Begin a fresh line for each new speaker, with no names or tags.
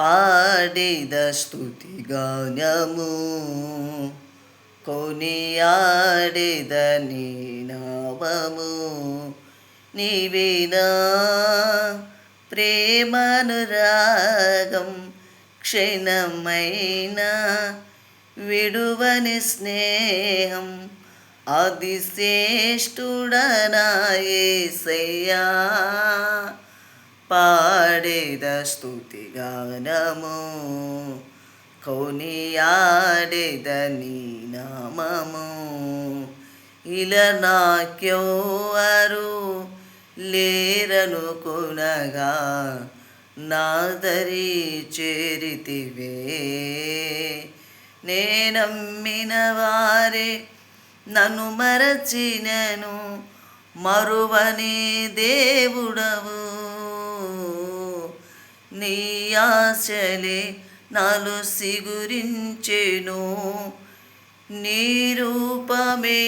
పాడేద స్తుతి గానము కొనియాడేద నీ నామము. నీవేనా ప్రేమనురాగం క్షణమైనా విడువని స్నేహం అతిశ్రేష్ఠుడనా యేసయ్యా. పాడేద స్తుతి గానము కొనియాడేద నీ నామము. ఇలా నాకెవ్వరు లేరనుకొనగా నాదరి చేరితివే. నేనమ్మిన వారే నన్ను మరచినను మరువని దేవుడవు. నీ ఆశలే నాలో సిగురించెను, నీ రూపమే